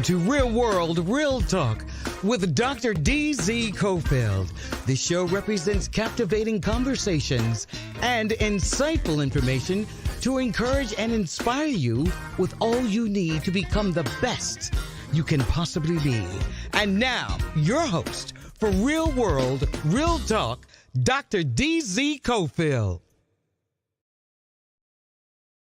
To Real World, Real Talk with Dr. D.Z. Cofield. The show represents captivating conversations and insightful information to encourage and inspire you with all you need to become the best you can possibly be. And now, your host for Real World, Real Talk, Dr. D.Z. Cofield.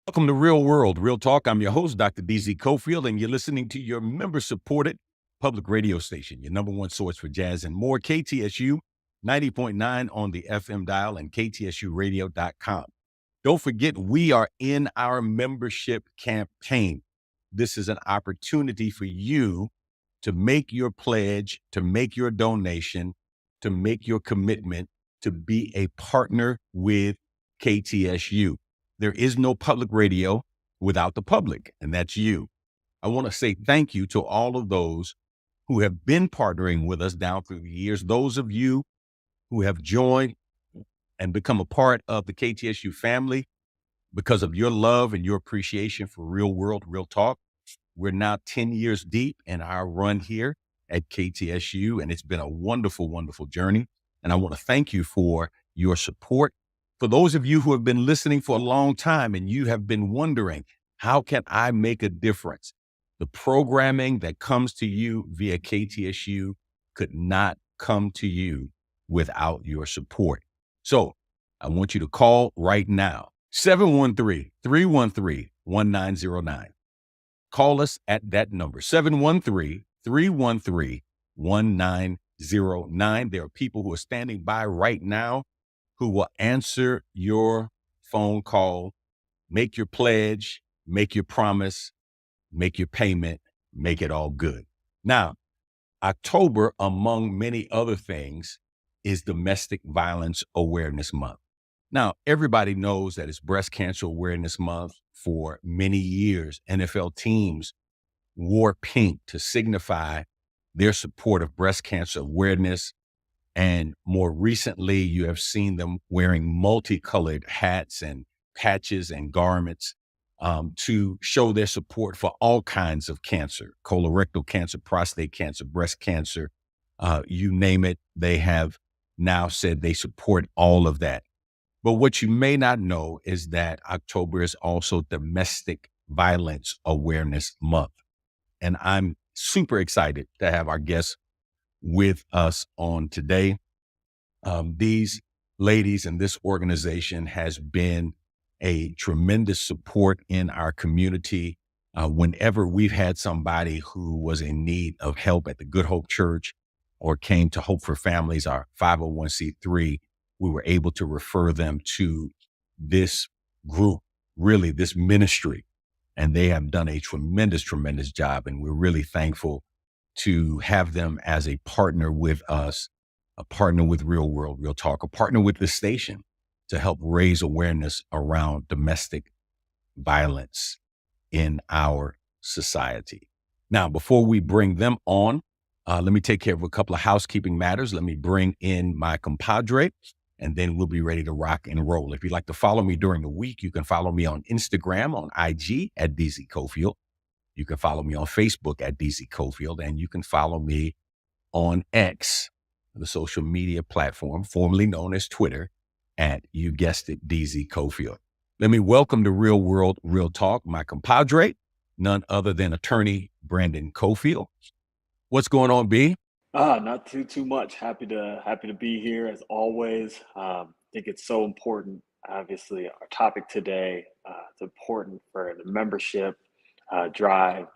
Welcome to Real World, Real Talk. I'm your host, Dr. D.Z. Cofield, and you're listening to your member-supported public radio station, your number one source for jazz and more, KTSU 90.9 on the FM dial and KTSUradio.com. Don't forget, we are in our membership campaign. This is an opportunity for you to make your pledge, to make your donation, to make your commitment to be a partner with KTSU. There is no public radio without the public, and that's you. I want to say thank you to all of those who have been partnering with us down through the years. Those of you who have joined and become a part of the KTSU family because of your love and your appreciation for Real World, Real Talk. We're now 10 years deep in our run here at KTSU, and it's been a wonderful, wonderful journey. And I want to thank you for your support. For those of you who have been listening for a long time and you have been wondering, how can I make a difference? The programming that comes to you via KTSU could not come to you without your support. So I want you to call right now, 713-313-1909. Call us at that number, 713-313-1909. There are people who are standing by right now who will answer your phone call, make your pledge, make your promise, make your payment, make it all good. Now, October, among many other things, is Domestic Violence Awareness Month. Now, everybody knows that it's Breast Cancer Awareness Month. For many years, NFL teams wore pink to signify their support of breast cancer awareness. And more recently, you have seen them wearing multicolored hats and patches and garments to show their support for all kinds of cancer, colorectal cancer, prostate cancer, breast cancer, you name it. They have now said they support all of that. But what you may not know is that October is also Domestic Violence Awareness Month. And I'm super excited to have our guests with us on today. These ladies and this organization has been a tremendous support in our community. Whenever we've had somebody who was in need of help at the Good Hope Church or came to Hope for Families, our 501c3, we were able to refer them to this group, really this ministry. And they have done a tremendous, tremendous job. And we're really thankful to have them as a partner with us, a partner with Real World, Real Talk, a partner with the station to help raise awareness around domestic violence in our society. Now, before we bring them on, let me take care of a couple of housekeeping matters. Let me bring in my compadre, and then we'll be ready to rock and roll. If you'd like to follow me during the week, you can follow me on Instagram, on IG at DZ Cofield. You can follow me on Facebook at DZ Cofield, and you can follow me on X, the social media platform formerly known as Twitter, at, you guessed it, DZ Cofield. Let me welcome to Real World, Real Talk, my compadre, none other than attorney Brandon Cofield. What's going on, B? Not too much. Happy to be here as always. I think it's so important. Obviously, our topic today, it's important for the membership drive.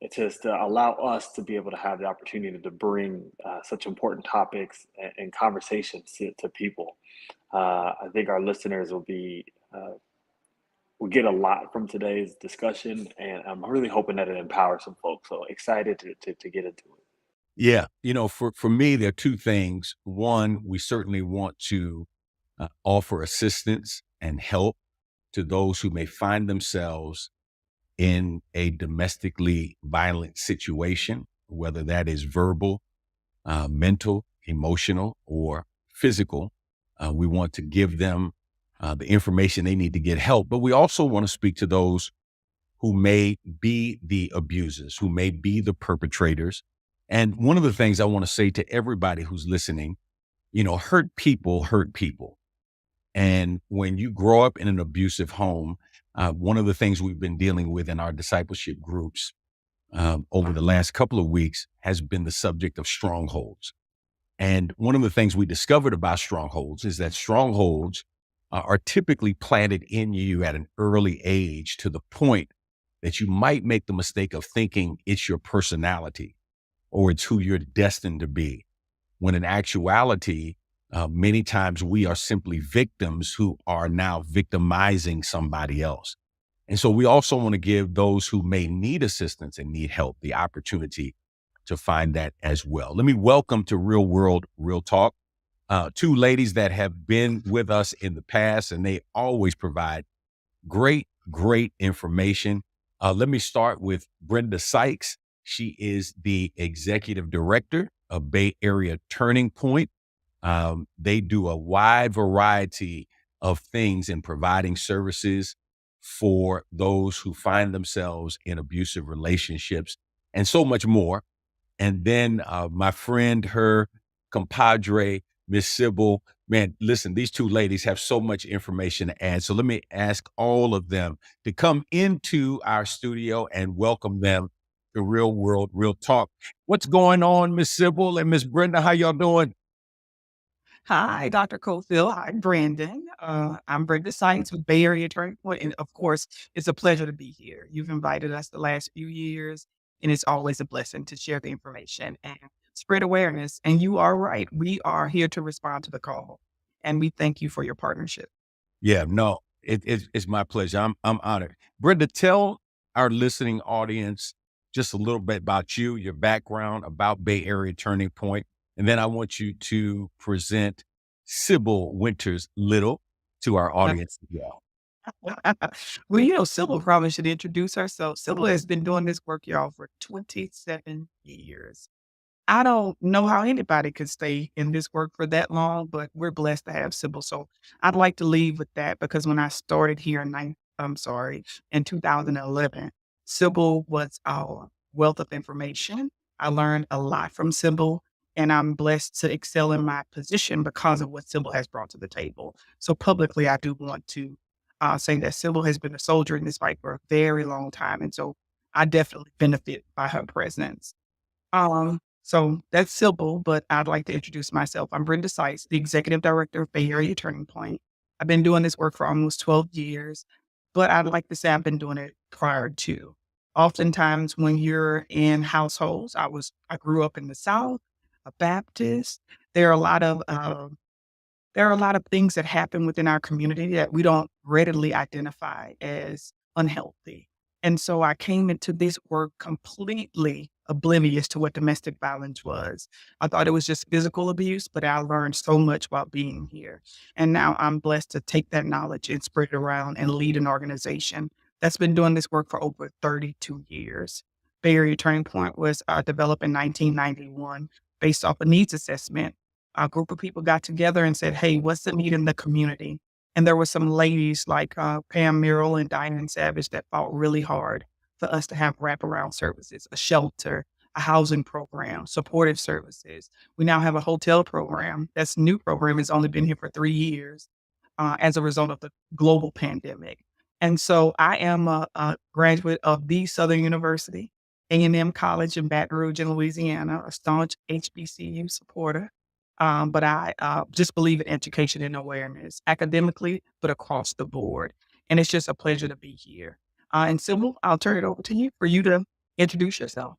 It's just to allow us to be able to have the opportunity to bring such important topics and conversations to people. I think our listeners will get a lot from today's discussion, and I'm really hoping that it empowers some folks. So excited to get into it. Yeah. For me, there are two things. One, we certainly want to offer assistance and help to those who may find themselves in a domestically violent situation, whether that is verbal, mental, emotional, or physical. We want to give them the information they need to get help, but we also want to speak to those who may be the abusers, who may be the perpetrators. And one of the things I want to say to everybody who's listening, hurt people hurt people. And when you grow up in an abusive home, one of the things we've been dealing with in our discipleship groups over the last couple of weeks has been the subject of strongholds. And one of the things we discovered about strongholds is that strongholds are typically planted in you at an early age to the point that you might make the mistake of thinking it's your personality or it's who you're destined to be. When in actuality, many times we are simply victims who are now victimizing somebody else. And so we also want to give those who may need assistance and need help the opportunity to find that as well. Let me welcome to Real World, Real Talk, two ladies that have been with us in the past, and they always provide great information. Let me start with Brenda Sykes. She is the executive director of Bay Area Turning Point. They do a wide variety of things in providing services for those who find themselves in abusive relationships and so much more. And then my friend, her compadre, Miss Sybil, man, listen, these two ladies have so much information to add. So let me ask all of them to come into our studio and welcome them to Real World, Real Talk. What's going on, Miss Sybil and Miss Brenda? How y'all doing? Hi, Dr. Cofield. Hi, Brandon. I'm Brenda Sykes with Bay Area Turning Point, and of course, it's a pleasure to be here. You've invited us the last few years, and it's always a blessing to share the information and spread awareness. And you are right. We are here to respond to the call, and we thank you for your partnership. Yeah, no, it's my pleasure. I'm honored. Brenda, tell our listening audience just a little bit about you, your background, about Bay Area Turning Point, and then I want you to present Sybil Winters Little to our audience as well. Well, Sybil probably should introduce herself. Sybil has been doing this work, y'all, for 27 years. I don't know how anybody could stay in this work for that long, but we're blessed to have Sybil. So I'd like to leave with that because when I started here in 2011, Sybil was our wealth of information. I learned a lot from Sybil, and I'm blessed to excel in my position because of what Sybil has brought to the table. So publicly, I do want to say that Sybil has been a soldier in this fight for a very long time. And so I definitely benefit by her presence. So that's Sybil, but I'd like to introduce myself. I'm Brenda Sykes, the Executive Director of Bay Area Turning Point. I've been doing this work for almost 12 years, but I'd like to say I've been doing it prior to. Oftentimes when you're in households, I grew up in the South, a Baptist. There are a lot of things that happen within our community that we don't readily identify as unhealthy. And so I came into this work completely oblivious to what domestic violence was. I thought it was just physical abuse, but I learned so much while being here. And now I'm blessed to take that knowledge and spread it around and lead an organization that's been doing this work for over 32 years. Bay Area Turning Point was developed in 1991 based off a needs assessment. A group of people got together and said, hey, what's the need in the community? And there were some ladies like Pam Merrill and Diane Savage that fought really hard for us to have wraparound services, a shelter, a housing program, supportive services. We now have a hotel program. That's a new program. It's only been here for 3 years as a result of the global pandemic. And so I am a graduate of the Southern University, A&M College in Baton Rouge in Louisiana, a staunch HBCU supporter. But I just believe in education and awareness, academically, but across the board. And it's just a pleasure to be here. And Sybil, I'll turn it over to you for you to introduce yourself.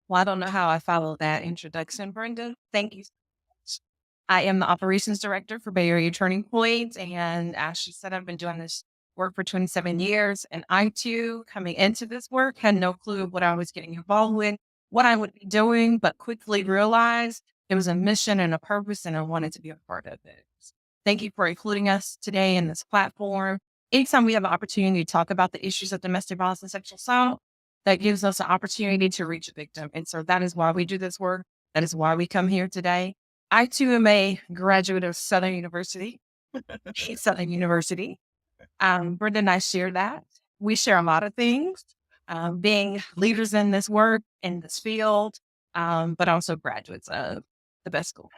Well, I don't know how I followed that introduction, Brenda. Thank you so much. I am the operations director for Bay Area Turning Point. And as she said, I've been doing this work for 27 years. And I too, coming into this work, had no clue what I was getting involved with, what I would be doing, but quickly realized it was a mission and a purpose, and I wanted to be a part of it. Thank you for including us today in this platform. Anytime we have an opportunity to talk about the issues of domestic violence and sexual assault, that gives us an opportunity to reach a victim. And so that is why we do this work. That is why we come here today. I too am a graduate of Southern University. Southern University. Brenda and I share that. we share a lot of things, being leaders in this work, in this field, but also graduates of the best school.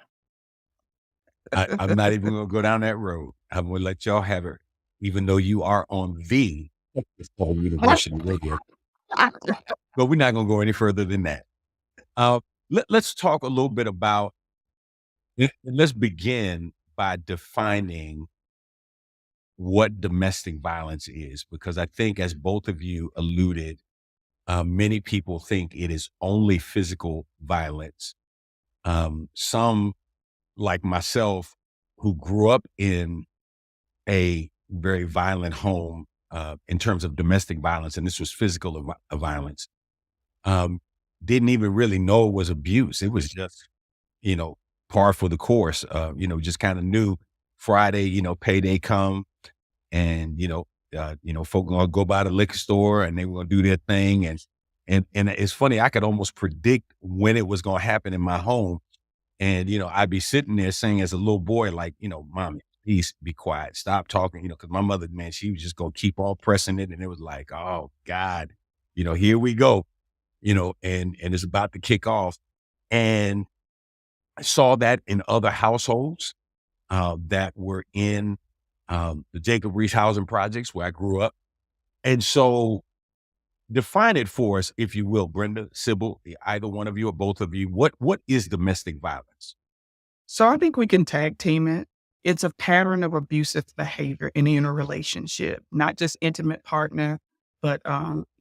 I'm not even going to go down that road. I'm going to let y'all have it, even though you are on the University Radio. But we're not going to go any further than that. Let's talk a little bit about, let's begin by defining what domestic violence is, because I think, as both of you alluded, many people think it is only physical violence. Some, like myself, who grew up in a very violent home in terms of domestic violence, and this was physical violence, didn't even really know it was abuse. It was just, par for the course. Just kind of knew Friday, payday come, and folk gonna go by the liquor store and they were gonna do their thing, and it's funny, I could almost predict when it was gonna happen in my home, and I'd be sitting there saying as a little boy, like, "Mommy, please be quiet, stop talking," because my mother, man, she was just gonna keep on pressing it, and it was like, oh God, here we go, and it's about to kick off, and I saw that in other households that were in the Jacob Reese housing projects where I grew up. And so define it for us, if you will, Brenda, Sybil, either one of you or both of you. What is domestic violence? So I think we can tag team it. It's a pattern of abusive behavior in a relationship, not just intimate partner, but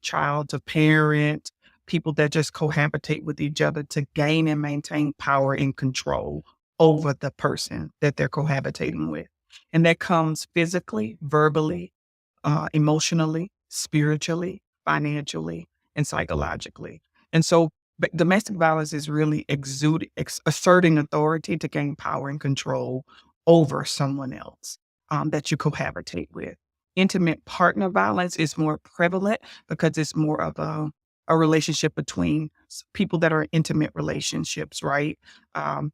child to parent, people that just cohabitate with each other to gain and maintain power and control over the person that they're cohabitating with. And that comes physically, verbally, emotionally, spiritually, financially, and psychologically. And so domestic violence is really asserting authority to gain power and control over someone else that you cohabitate with. Intimate partner violence is more prevalent because it's more of a relationship between people that are in intimate relationships, right?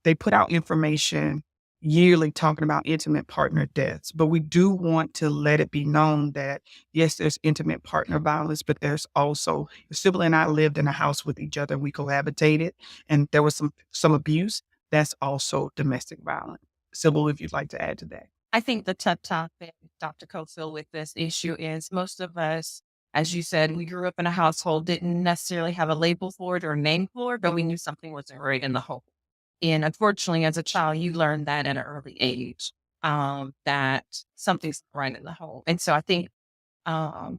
They put out information yearly talking about intimate partner deaths, but we do want to let it be known that yes, there's intimate partner violence, but there's also, Sybil and I lived in a house with each other, we cohabitated, and there was some abuse. That's also domestic violence. Sybil, if you'd like to add to that. I think the tough topic, Dr. Cofield, with this issue is most of us, as you said, we grew up in a household, didn't necessarily have a label for it or name for it, but we knew something wasn't right in the home. And unfortunately, as a child, you learn that at an early age, that something's right in the home. And so I think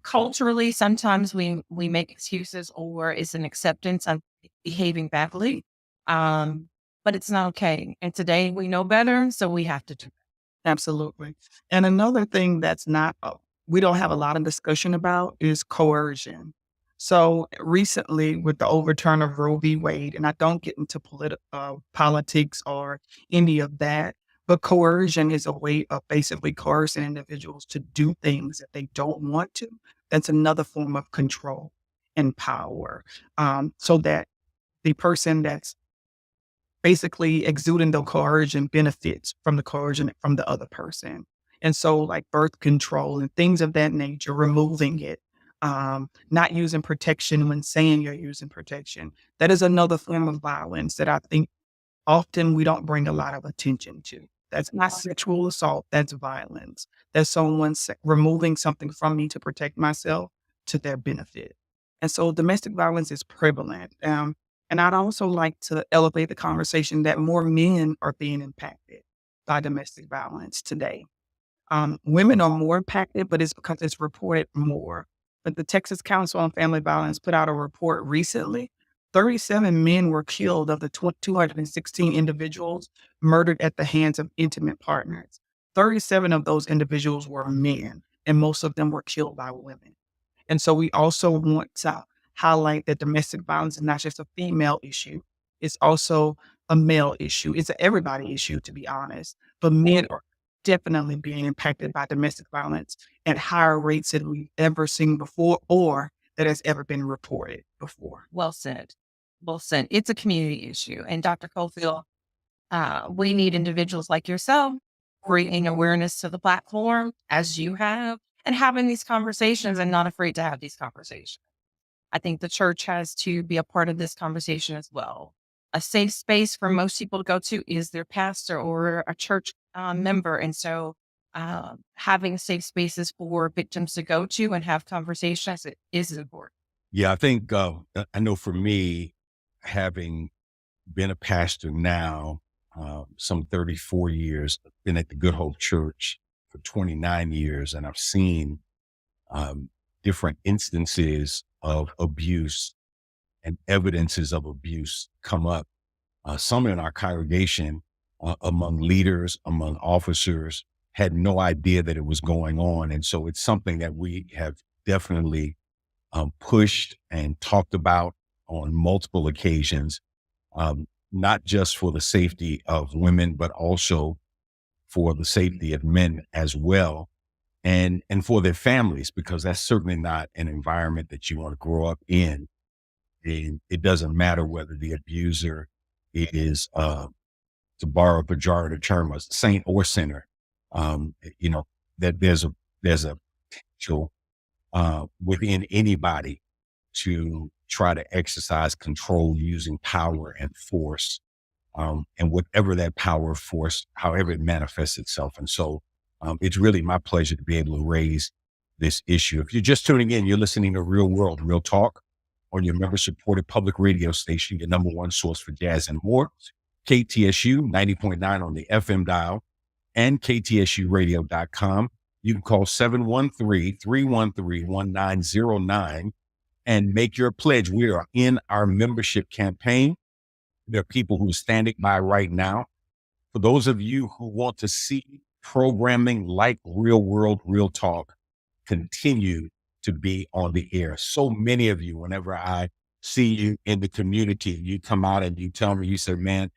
culturally, sometimes we make excuses or it's an acceptance of behaving badly, but it's not okay. And today we know better, so we have to do. Absolutely. And another thing that's not, we don't have a lot of discussion about is coercion. So recently with the overturn of Roe v. Wade, and I don't get into politics or any of that, but coercion is a way of basically coercing individuals to do things that they don't want to. That's another form of control and power, so that the person that's basically exuding the coercion benefits from the coercion from the other person. And so like birth control and things of that nature, removing it, not using protection when saying you're using protection. That is another form of violence that I think often we don't bring a lot of attention to. That's not sexual assault, that's violence. That's someone removing something from me to protect myself to their benefit. And so domestic violence is prevalent. And I'd also like to elevate the conversation that more men are being impacted by domestic violence today. Women are more impacted, but it's because it's reported more. But the Texas Council on Family Violence put out a report recently. 37 men were killed of the 216 individuals murdered at the hands of intimate partners. 37 of those individuals were men, and most of them were killed by women. And so we also want to highlight that domestic violence is not just a female issue. It's also a male issue. It's an everybody issue, to be honest. But men are definitely being impacted by domestic violence at higher rates than we've ever seen before or that has ever been reported before. Well said. Well said. It's a community issue. And Dr. Cofield, we need individuals like yourself bringing awareness to the platform as you have, and having these conversations and not afraid to have these conversations. I think the church has to be a part of this conversation as well. A safe space for most people to go to is their pastor or a church member. And so having safe spaces for victims to go to and have conversations is important. Yeah, I think I know for me, having been a pastor now, some 34 years, been at the Good Hope Church for 29 years, and I've seen different instances of abuse and evidences of abuse come up. Some in our congregation, among leaders, among officers, had no idea that it was going on. And so it's something that we have definitely pushed and talked about on multiple occasions, not just for the safety of women, but also for the safety of men as well, and for their families, because that's certainly not an environment that you want to grow up in. And it doesn't matter whether the abuser is, to borrow a pejorative term, a saint or sinner. You know, that there's a potential within anybody to try to exercise control using power and force, and whatever that power force, however it manifests itself. And so it's really my pleasure to be able to raise this issue. If you're just tuning in, you're listening to Real World, Real Talk on your member-supported public radio station, your number one source for jazz and more, KTSU 90.9 on the FM dial and ktsuradio.com. You can call 713-313-1909 and make your pledge. We are in our membership campaign. There are people who are standing by right now. For those of you who want to see programming like Real World, Real Talk continue to be on the air. So many of you, whenever I see you in the community, you come out and you tell me, you say, man,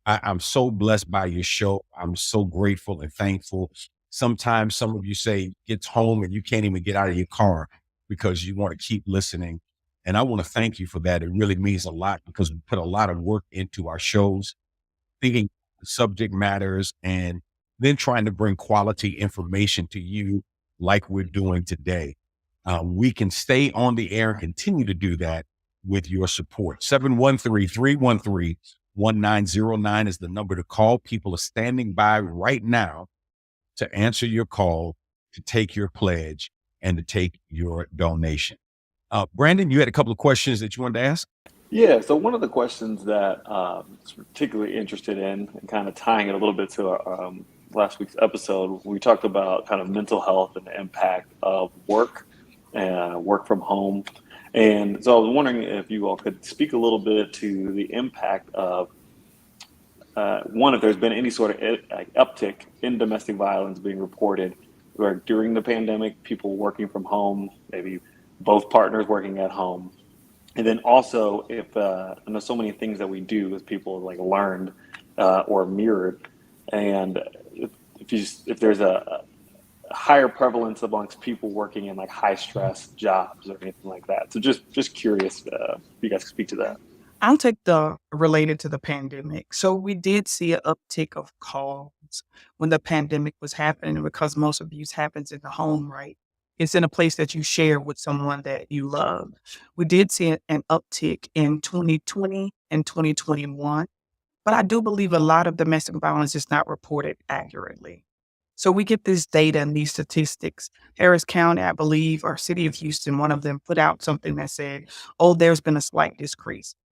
I'm so blessed by your show. I'm so grateful and thankful. Sometimes some of you say it's home and you can't even get out of your car because you want to keep listening. And I want to thank you for that. It really means a lot because we put a lot of work into our shows, thinking subject matters, and then trying to bring quality information to you like we're doing today. We can stay on the air and continue to do that with your support. 713-313-1909 is the number to call. People are standing by right now to answer your call, to take your pledge, and to take your donation. Brandon, you had a couple of questions that you wanted to ask? Yeah, so one of the questions that I was particularly interested in, and kind of tying it a little bit to our, last week's episode, we talked about kind of mental health and the impact of work and work from home. And so I was wondering if you all could speak a little bit to the impact of, one, if there's been any sort of uptick in domestic violence being reported where during the pandemic, people working from home, maybe both partners working at home. And then also, if I know so many things that we do as people like learned or mirrored, and if there's a higher prevalence amongst people working in like high stress jobs or anything like that. So just curious if you guys could speak to that. I'll take the related to the pandemic. So we did see an uptick of calls when the pandemic was happening because most abuse happens in the home, right? It's in a place that you share with someone that you love. We did see an uptick in 2020 and 2021, but I do believe a lot of domestic violence is not reported accurately. So we get this data and these statistics. Harris County, I believe, or City of Houston, one of them put out something that said, oh, there's been a slight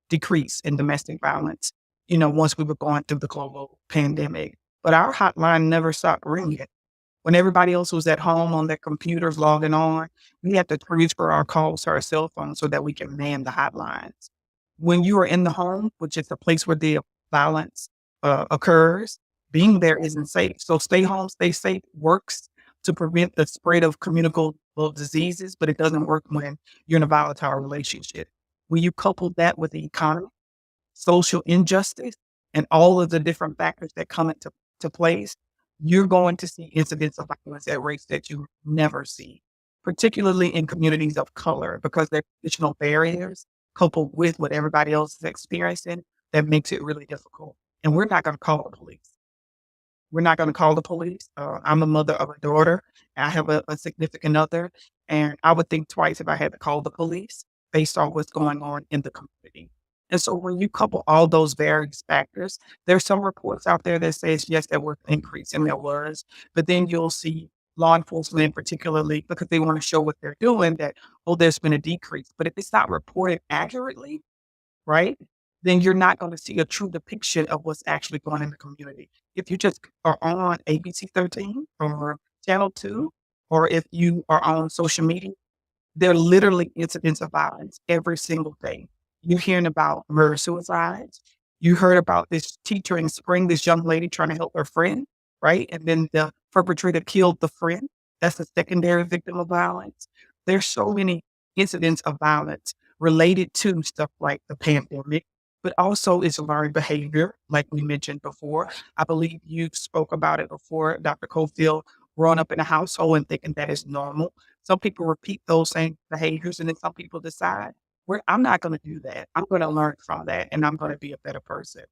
decrease in domestic violence, once we were going through the global pandemic. But our hotline never stopped ringing. When everybody else was at home on their computers logging on, we had to transfer our calls to our cell phone so that we can man the hotlines. When you are in the home, which is the place where the violence occurs, being there isn't safe. So stay home, stay safe works to prevent the spread of communicable diseases, but it doesn't work when you're in a volatile relationship. When you couple that with the economy, social injustice, and all of the different factors that come into place, you're going to see incidents of violence at rates that you never see, particularly in communities of color, because there are additional barriers coupled with what everybody else is experiencing that makes it really difficult. And we're not going to call the police. We're not going to call the police. I'm a mother of a daughter. I have a significant other, and I would think twice if I had to call the police based on what's going on in the community. And so when you couple all those various factors, there's some reports out there that says, yes, there was an increase, and there was, but then you'll see law enforcement particularly because they want to show what they're doing that, oh, there's been a decrease. But if it's not reported accurately, right, then you're not going to see a true depiction of what's actually going on in the community. If you just are on ABC 13 or Channel 2, or if you are on social media, there are literally incidents of violence every single day. You're hearing about murder suicides. You heard about this teacher in spring, this young lady trying to help her friend, right? And then the perpetrator killed the friend. That's a secondary victim of violence. There's so many incidents of violence related to stuff like the pandemic, but also it's learned behavior, like we mentioned before. I believe you spoke about it before, Dr. Cofield, growing up in a household and thinking that is normal. Some people repeat those same behaviors, and then some people decide, I'm not going to do that. I'm going to learn from that, and I'm going to be a better person.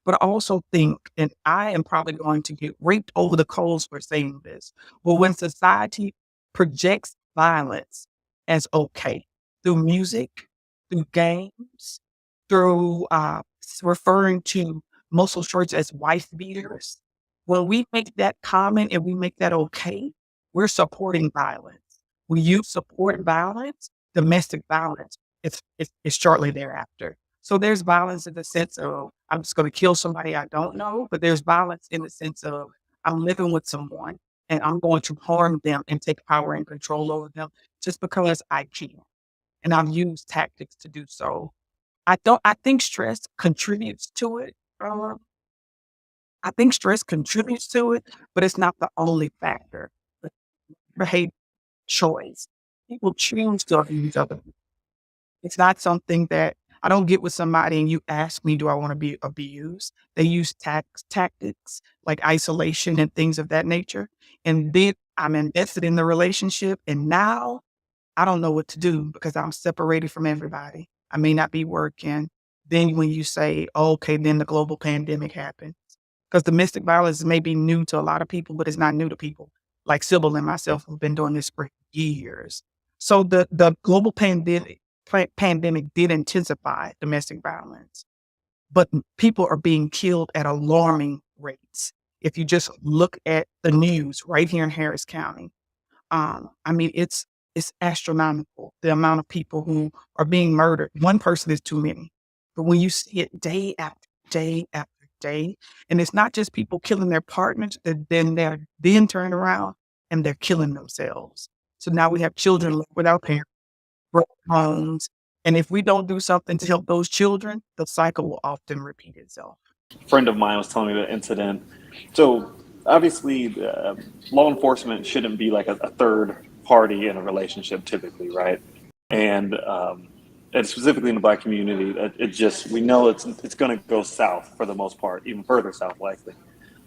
But I also think, and I am probably going to get raped over the coals for saying this, but when society projects violence as okay through music, through games, through referring to muscle shirts as wife beaters, when we make that common and we make that okay, we're supporting violence. When you support violence, domestic violence, it's shortly thereafter. So there's violence in the sense of I'm just going to kill somebody I don't know, but there's violence in the sense of I'm living with someone and I'm going to harm them and take power and control over them just because I can. And I've used tactics to do so. I think stress contributes to it. I think stress contributes to it, but it's not the only factor. The behavior choice. People choose to abuse other people. It's not something that I don't get with somebody and you ask me, do I want to be abused? They use tactics like isolation and things of that nature. And then I'm invested in the relationship. And now I don't know what to do because I'm separated from everybody. I may not be working. Then when you say, okay, then the global pandemic happened. Because domestic violence may be new to a lot of people, but it's not new to people. Like Sybil and myself have been doing this for years. So the global pandemic did intensify domestic violence, but people are being killed at alarming rates. If you just look at the news right here in Harris County, I mean, it's astronomical, the amount of people who are being murdered. One person is too many. But when you see it day after day after day, and it's not just people killing their partners, then they're then turn around and they're killing themselves. So now we have children left without parents, broken homes. And if we don't do something to help those children, the cycle will often repeat itself. A friend of mine was telling me the incident. So obviously, law enforcement shouldn't be like a third party in a relationship typically, right? And specifically in the Black community, it just we know it's going to go south for the most part, even further south likely.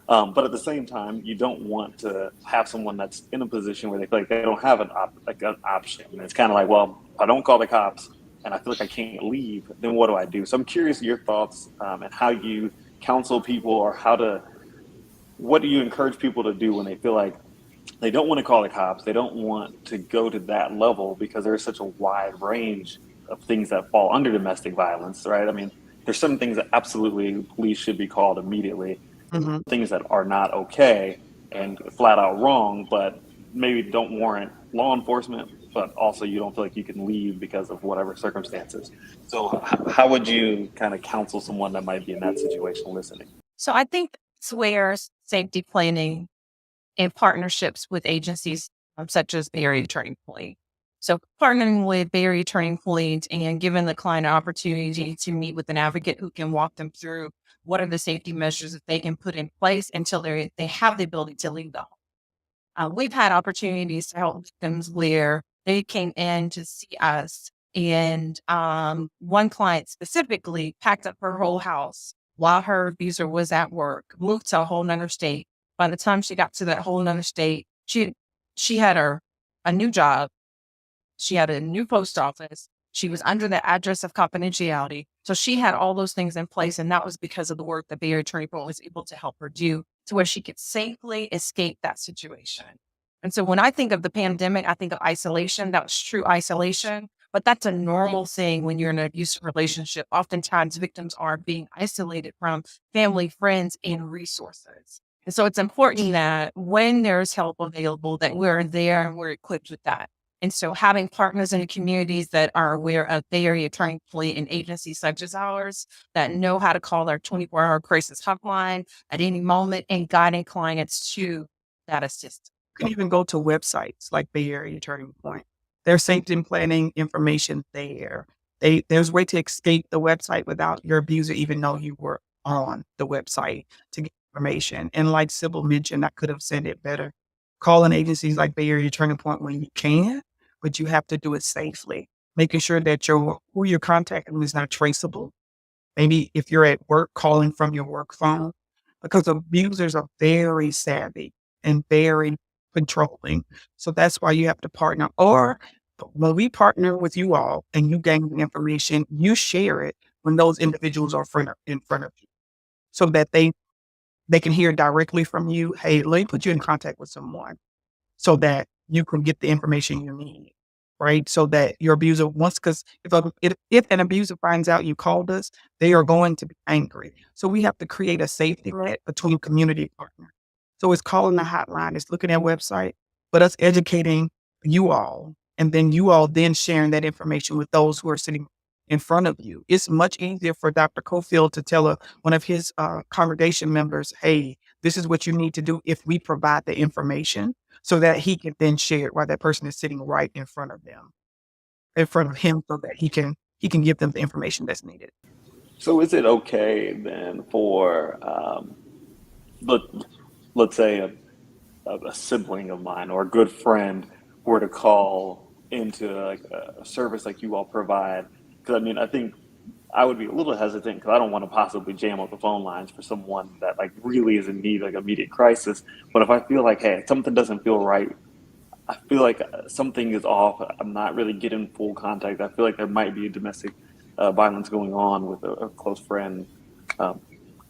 But at the same time, you don't want to have someone that's in a position where they feel like they don't have an option. And it's kind of like, well, if I don't call the cops and I feel like I can't leave, then what do I do? So I'm curious your thoughts and how you counsel people, or what do you encourage people to do when they feel like they don't want to call the cops, they don't want to go to that level because there's such a wide range of things that fall under domestic violence, right? I mean, there's some things that absolutely police should be called immediately, things that are not okay and flat out wrong, but maybe don't warrant law enforcement, but also you don't feel like you can leave because of whatever circumstances. So how would you kind of counsel someone that might be in that situation listening? So I think that's where safety planning and partnerships with agencies such as Barrier Turning Point. So partnering with Barrier Turning Point and giving the client an opportunity to meet with an advocate who can walk them through what are the safety measures that they can put in place until they have the ability to leave the home. We've had opportunities to help victims where they came in to see us, and one client specifically packed up her whole house while her abuser was at work, moved to a whole nother state. By the time she got to that whole nother state, she had a new job. She had a new post office. She was under the address of confidentiality. So she had all those things in place. And that was because of the work that Barrier Turning Point was able to help her do to where she could safely escape that situation. And so when I think of the pandemic, I think of isolation. That was true isolation, but that's a normal thing when you're in an abusive relationship. Oftentimes victims are being isolated from family, friends, and resources. And so it's important that when there's help available, that we're there and we're equipped with that. And so having partners in the communities that are aware of Bay Area Attorney Point and agencies such as ours that know how to call our 24-hour crisis hotline at any moment and guiding clients to that assistance. You can even go to websites like Bay Area Turning Point. There's safety and planning information there. There's a way to escape the website without your abuser even know you were on the website to get information. And like Sybil mentioned, I could have said it better. Calling agencies like Bay Area Turning Point when you can, but you have to do it safely. Making sure that who you're contacting is not traceable. Maybe if you're at work, calling from your work phone, because abusers are very savvy and very controlling. So that's why you have to partner. Or when we partner with you all and you gain the information, you share it when those individuals are in front of you so that they can hear directly from you. Hey, let me put you in contact with someone so that you can get the information you need, right? So that your abuser because if an abuser finds out you called us, they are going to be angry. So we have to create a safety net between community partners. So it's calling the hotline, it's looking at website, but us educating you all, and then you all then sharing that information with those who are sitting in front of you. It's much easier for Dr. Cofield to tell one of his congregation members, hey, this is what you need to do if we provide the information so that he can then share it while that person is sitting right in front of him so that he can give them the information that's needed. So is it okay then for, let's say a sibling of mine or a good friend were to call into like a service like you all provide? Because I mean, I think I would be a little hesitant because I don't want to possibly jam up the phone lines for someone that like really is in need, like immediate crisis. But if I feel like, hey, something doesn't feel right, I feel like something is off. I'm not really getting full contact. I feel like there might be domestic violence going on with a close friend. Um,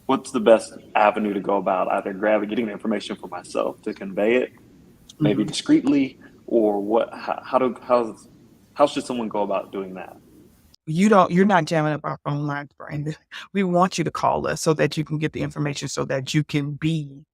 what's the best avenue to go about either getting the information for myself to convey it, maybe discreetly, or what? How should someone go about doing that? You're not jamming up our phone lines, Brandon. We want you to call us so that you can get the information so that you can be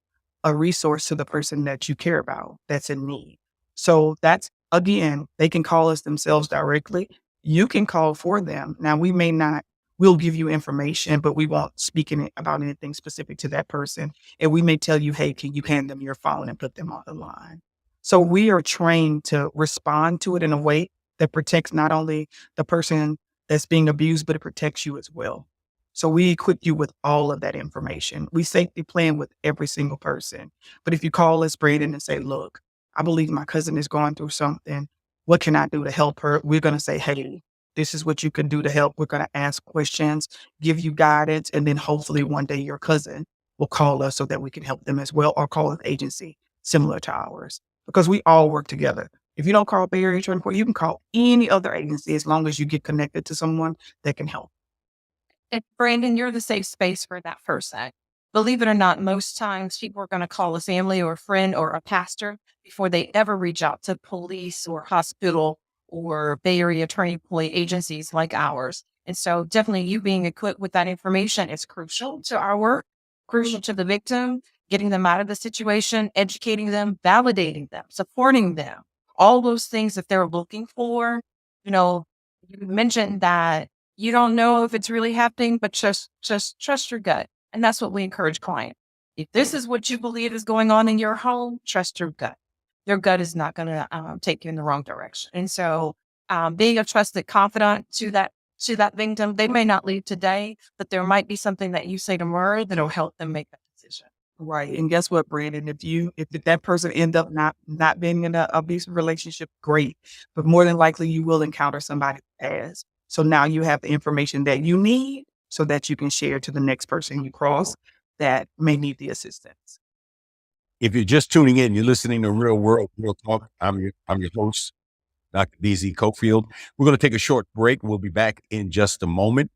a resource to the person that you care about that's in need. So that's, again, they can call us themselves directly. You can call for them. Now, we'll give you information, but we won't speak about anything specific to that person. And we may tell you, hey, can you hand them your phone and put them on the line? So we are trained to respond to it in a way that protects not only the person that's being abused, but it protects you as well. So we equip you with all of that information. We safety plan with every single person. But if you call us, Brandon, and say, look, I believe my cousin is going through something. What can I do to help her? We're going to say, hey, this is what you can do to help. We're going to ask questions, give you guidance, and then hopefully one day your cousin will call us so that we can help them as well, or call an agency similar to ours, because we all work together. If you don't call Bay Area Attorney Point, you can call any other agency as long as you get connected to someone that can help. And Brandon, you're the safe space for that person. Believe it or not, most times people are going to call a family or a friend or a pastor before they ever reach out to police or hospital or Bay Area Attorney Point agencies like ours. And so definitely you being equipped with that information is crucial to our work, crucial to the victim, getting them out of the situation, educating them, validating them, supporting them, all those things that they're looking for. You know, you mentioned that you don't know if it's really happening, but just trust your gut. And that's what we encourage clients. If this is what you believe is going on in your home, trust your gut. Your gut is not going to take you in the wrong direction. And so being a trusted confidant to that victim, they may not leave today, but there might be something that you say tomorrow that'll help them make that decision. Right. And guess what, Brandon? If that person end up not being in an abusive relationship, great. But more than likely you will encounter somebody who has. So now you have the information that you need so that you can share to the next person you cross that may need the assistance. If you're just tuning in, you're listening to Real World Real Talk. I'm your host, Dr. DZ Cofield. We're going to take a short break. We'll be back in just a moment.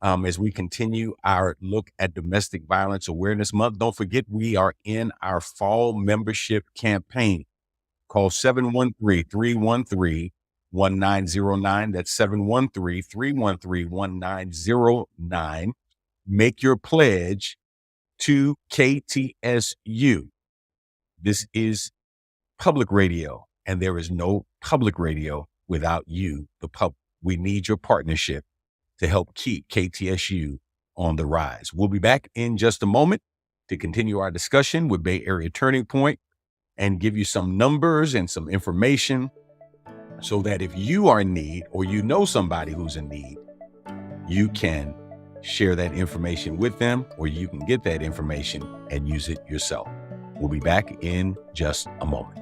as we continue our look at Domestic Violence Awareness Month. Don't forget, we are in our fall membership campaign. Call 713-313-1909. That's 713-313-1909. Make your pledge to KTSU. This is public radio, and there is no public radio without you, the public. We need your partnership to help keep KTSU on the rise. We'll be back in just a moment to continue our discussion with Bay Area Turning Point and give you some numbers and some information so that if you are in need or you know somebody who's in need, you can share that information with them, or you can get that information and use it yourself. We'll be back in just a moment.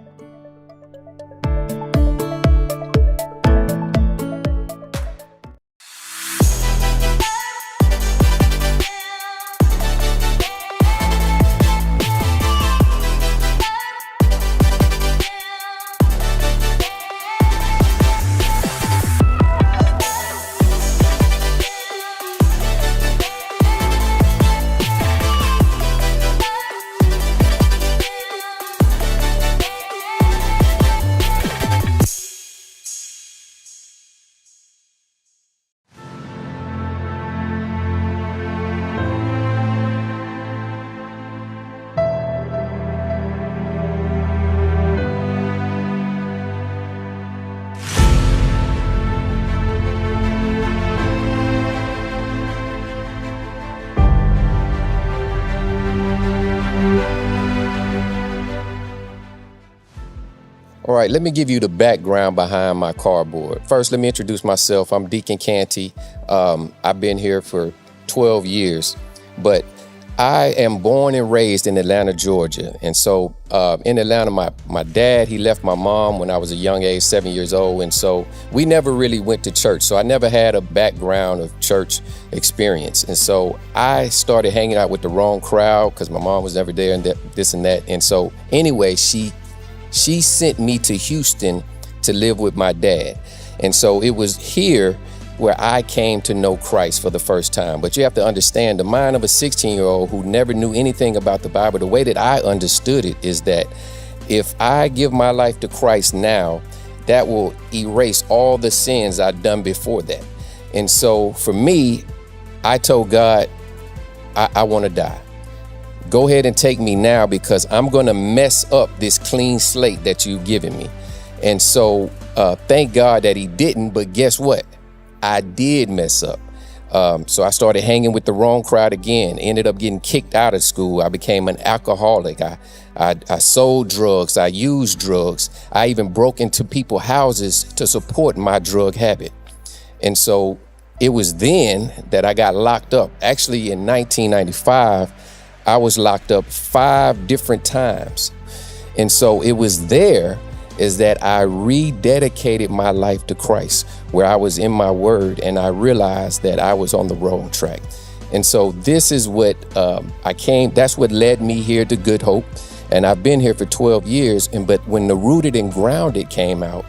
All right, let me give you the background behind my cardboard. First, let me introduce myself. I'm Deacon Canty. I've been here for 12 years, but I am born and raised in Atlanta, Georgia. And so in Atlanta, my dad, he left my mom when I was a young age, 7 years old. And so we never really went to church. So I never had a background of church experience. And so I started hanging out with the wrong crowd because my mom was never there and this and that. And so anyway, she sent me to Houston to live with my dad. And so it was here where I came to know Christ for the first time. But you have to understand, the mind of a 16-year-old who never knew anything about the Bible, the way that I understood it is that if I give my life to Christ now, that will erase all the sins I've done before that. And so for me, I told God, I want to die. Go ahead and take me now because I'm going to mess up this clean slate that you've given me. And so thank God that he didn't. But guess what? I did mess up. So I started hanging with the wrong crowd again, ended up getting kicked out of school. I became an alcoholic. I sold drugs. I used drugs. I even broke into people's houses to support my drug habit. And so it was then that I got locked up. Actually, in 1995, I was locked up 5 different times. And so it was there is that I rededicated my life to Christ, where I was in my word and I realized that I was on the wrong track. And so this is what that's what led me here to Good Hope. And I've been here for 12 years. But when the Rooted and Grounded came out,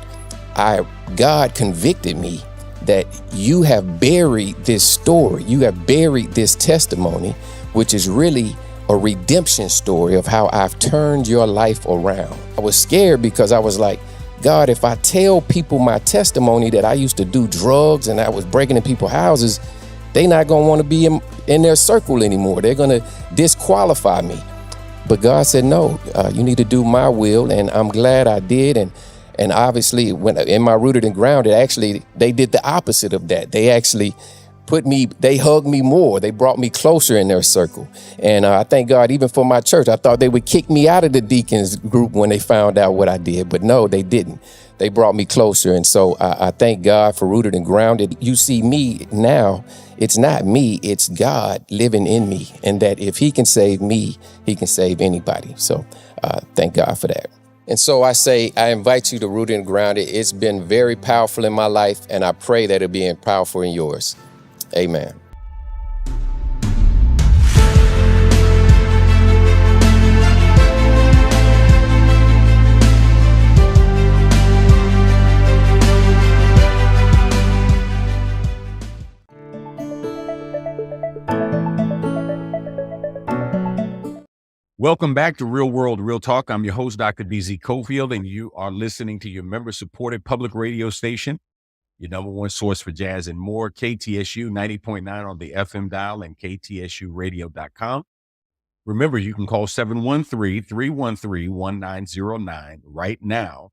God convicted me that you have buried this story. You have buried this testimony, which is really a redemption story of how I've turned your life around. I was scared because I was like, God, if I tell people my testimony that I used to do drugs and I was breaking in people's houses, they're not going to want to be in their circle anymore. They're going to disqualify me. But God said, no, you need to do my will. And I'm glad I did. And obviously, when in my Rooted and Grounded, actually, they did the opposite of that. They actually they hugged me more. They brought me closer in their circle. And I thank God, even for my church, I thought they would kick me out of the deacons group when they found out what I did. But no, they didn't. They brought me closer. And so I thank God for Rooted and Grounded. You see me now, it's not me, it's God living in me. And that if he can save me, he can save anybody. So thank God for that. And so I invite you to Rooted and Grounded. It's been very powerful in my life, and I pray that it'll be powerful in yours. Amen. Welcome back to Real World Real Talk. I'm your host, Dr. DZ Cofield, and you are listening to your member-supported public radio station, your number one source for jazz and more, KTSU 90.9 on the FM dial and ktsusradio.com. Remember, you can call 713-313-1909 right now,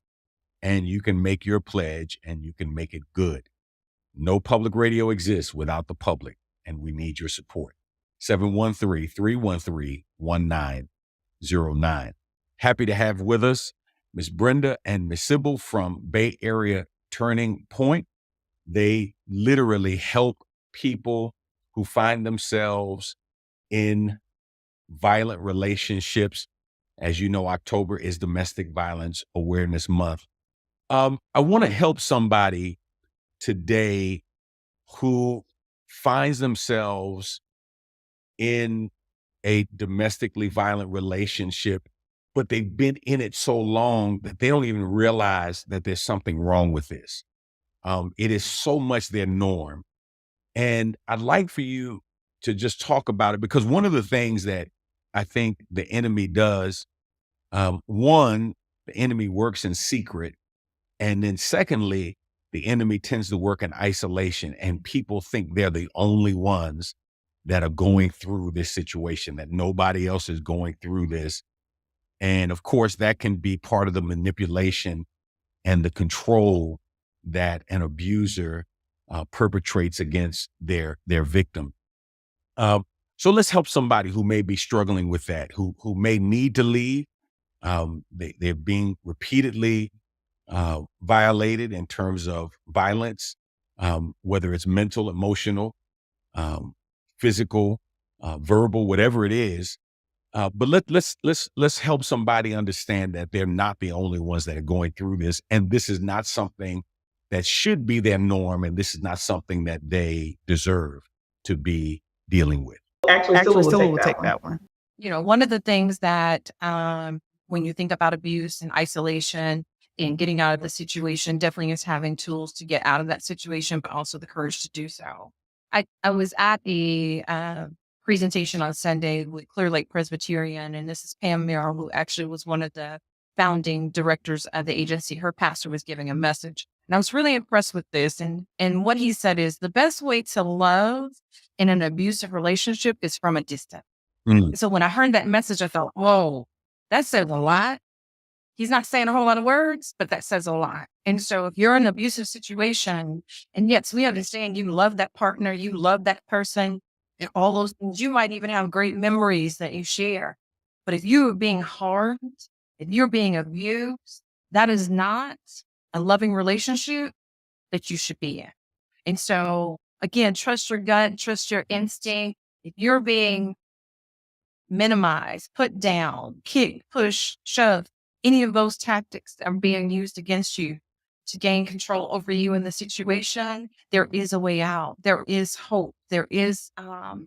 and you can make your pledge, and you can make it good. No public radio exists without the public, and we need your support. 713-313-1909. Happy to have with us Miss Brenda and Miss Sybil from Bay Area Turning Point. They literally help people who find themselves in violent relationships. As you know, October is Domestic Violence Awareness Month. I want to help somebody today who finds themselves in a domestically violent relationship, but they've been in it so long that they don't even realize that there's something wrong with this. It is so much their norm. And I'd like for you to just talk about it, because one of the things that I think the enemy does, one, the enemy works in secret. And then secondly, the enemy tends to work in isolation, and people think they're the only ones that are going through this situation, that nobody else is going through this. And of course, that can be part of the manipulation and the control that an abuser perpetrates against their victim. So let's help somebody who may be struggling with that, who may need to leave. They're being repeatedly violated in terms of violence, whether it's mental, emotional, physical, verbal, whatever it is. But let's help somebody understand that they're not the only ones that are going through this, and this is not something that should be their norm, and this is not something that they deserve to be dealing with. Actually, Sybil will take that one. You know, one of the things that when you think about abuse and isolation and getting out of the situation, definitely is having tools to get out of that situation, but also the courage to do so. I was at the presentation on Sunday with Clear Lake Presbyterian, and this is Pam Merrill, who actually was one of the founding directors of the agency. Her pastor was giving a message, and I was really impressed with this. And what he said is the best way to love in an abusive relationship is from a distance. So when I heard that message, I thought, whoa, that says a lot. He's not saying a whole lot of words, but that says a lot. And so if you're in an abusive situation, and yes, we understand you love that partner, you love that person, and all those things, you might even have great memories that you share. But if you're being harmed, if you're being abused, that is not a loving relationship that you should be in. And so again, trust your gut, trust your instinct. If you're being minimized, put down, kick, push, shove, any of those tactics that are being used against you to gain control over you in the situation, there is a way out. There is hope. There is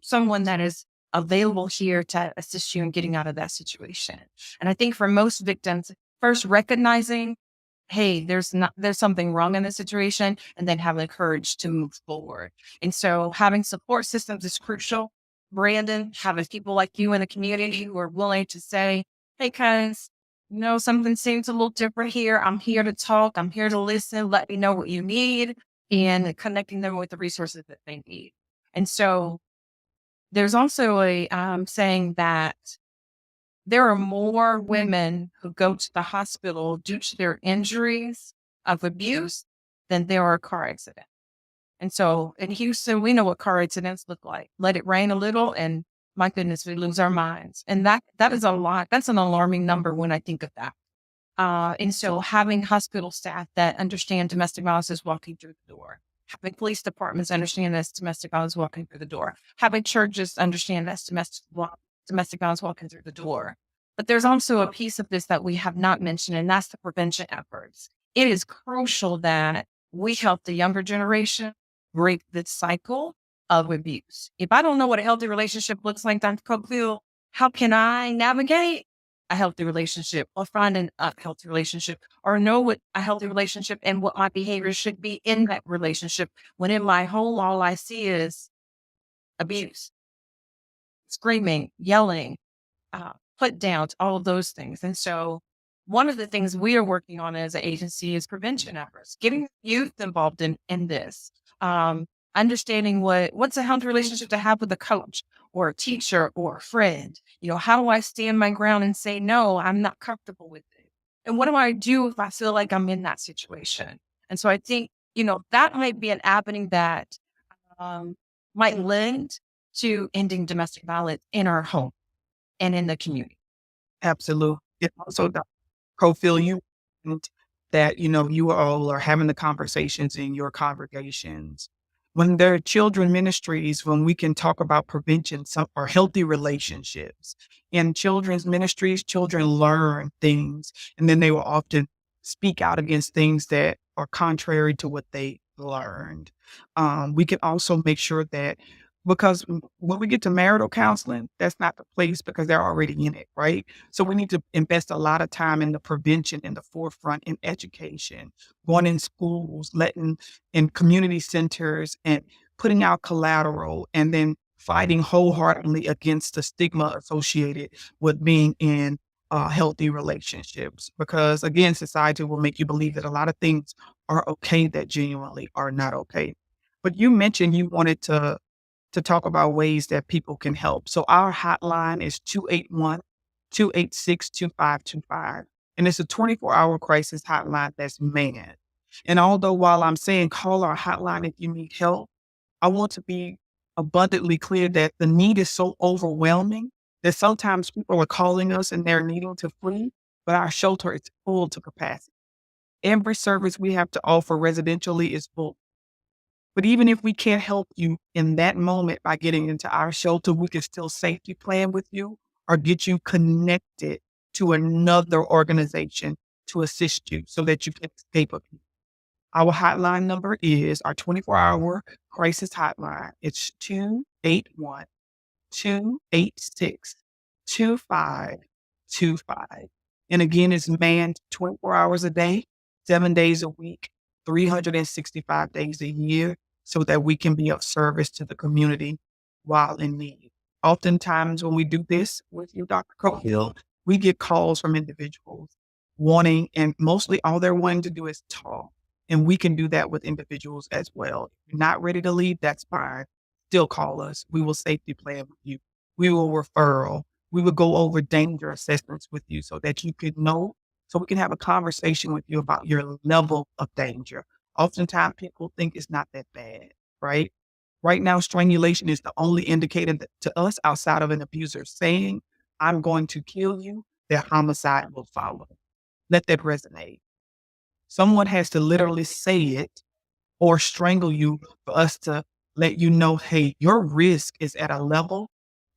someone that is available here to assist you in getting out of that situation. And I think for most victims, first recognizing, hey, there's something wrong in this situation, and then having the courage to move forward. And so having support systems is crucial. Brandon, having people like you in the community who are willing to say, hey, guys, you know, something seems a little different here. I'm here to talk. I'm here to listen. Let me know what you need, and connecting them with the resources that they need. And so there's also a saying that there are more women who go to the hospital due to their injuries of abuse than there are car accidents. And so in Houston, we know what car accidents look like. Let it rain a little, and my goodness, we lose our minds. And that is a lot. That's an alarming number when I think of that. And so having hospital staff that understand domestic violence is walking through the door, having police departments understand that's domestic violence walking through the door, having churches understand that's domestic violence walking through the door. But there's also a piece of this that we have not mentioned, and that's the prevention efforts. It is crucial that we help the younger generation break this cycle of abuse. If I don't know what a healthy relationship looks like, Dr. Cofield, how can I navigate a healthy relationship or find an unhealthy relationship, or know what a healthy relationship and what my behavior should be in that relationship when in my home all I see is abuse, screaming, yelling, put downs, all of those things. And so one of the things we are working on as an agency is prevention efforts, getting youth involved in this, understanding what's a healthy relationship to have with a coach or a teacher or a friend. How do I stand my ground and say, no, I'm not comfortable with it? And what do I do if I feel like I'm in that situation? And so I think, that might be an avenue that might lend to ending domestic violence in our home and in the community. Absolutely. And also, Dr. Cofield, you mentioned that, you all are having the conversations in your congregations. When there are children ministries, when we can talk about prevention or healthy relationships. In children's ministries, children learn things, and then they will often speak out against things that are contrary to what they learned. We can also make sure that, because when we get to marital counseling, that's not the place because they're already in it, right? So we need to invest a lot of time in the prevention, in the forefront, in education, going in schools, letting in community centers, and putting out collateral, and then fighting wholeheartedly against the stigma associated with being in healthy relationships. Because again, society will make you believe that a lot of things are okay that genuinely are not okay. But you mentioned you wanted to talk about ways that people can help. So our hotline is 281-286-2525. And it's a 24-hour crisis hotline that's manned. And although while I'm saying call our hotline if you need help, I want to be abundantly clear that the need is so overwhelming that sometimes people are calling us and they're needing to flee, but our shelter is full to capacity. Every service we have to offer residentially is full. But even if we can't help you in that moment by getting into our shelter, we can still safety plan with you or get you connected to another organization to assist you so that you can escape abuse. Our hotline number is our 24-hour crisis hotline. It's 281-286-2525. And again, it's manned 24 hours a day, 7 days a week, 365 days a year, so that we can be of service to the community while in need. Oftentimes when we do this with you, Dr. Cofield, we get calls from individuals wanting, and mostly all they're wanting to do is talk. And we can do that with individuals as well. If you're not ready to leave, that's fine. Still call us. We will safety plan with you. We will referral. We will go over danger assessments with you so that you can know, so we can have a conversation with you about your level of danger. Oftentimes people think it's not that bad, right? Right now, strangulation is the only indicator to us outside of an abuser saying, I'm going to kill you, that homicide will follow. Let that resonate. Someone has to literally say it or strangle you for us to let you know, hey, your risk is at a level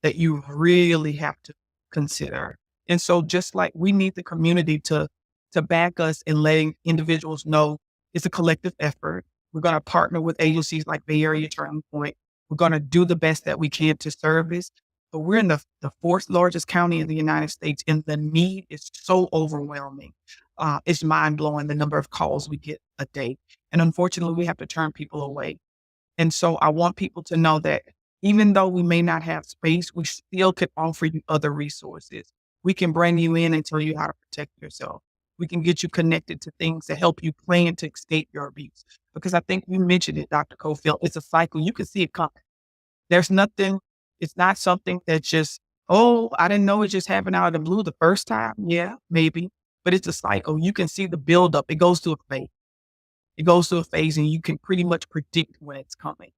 that you really have to consider. And so just like we need the community to back us in letting individuals know it's a collective effort. We're going to partner with agencies like Bay Area Turning Point. We're going to do the best that we can to service. But we're in the fourth largest county in the United States, and the need is so overwhelming. It's mind blowing the number of calls we get a day. And unfortunately, we have to turn people away. And so I want people to know that even though we may not have space, we still can offer you other resources. We can bring you in and tell you how to protect yourself. We can get you connected to things that help you plan to escape your abuse. Because I think you mentioned it, Dr. Cofield, it's a cycle. You can see it coming. There's nothing, it's not something that's just, oh, I didn't know it just happened out of the blue the first time. Yeah, maybe. But it's a cycle. You can see the buildup. It goes through a phase. It goes through a phase and you can pretty much predict when it's coming.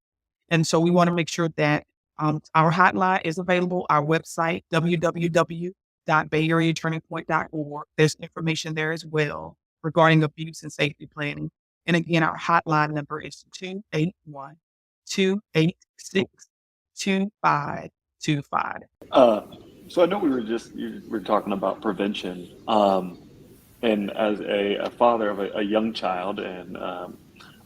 And so we want to make sure that our hotline is available, our website, www.bayareaturningpoint.org. There's information there as well regarding abuse and safety planning. And again, our hotline number is 281-286-2525. So I know you were talking about prevention, and as a father of a young child, and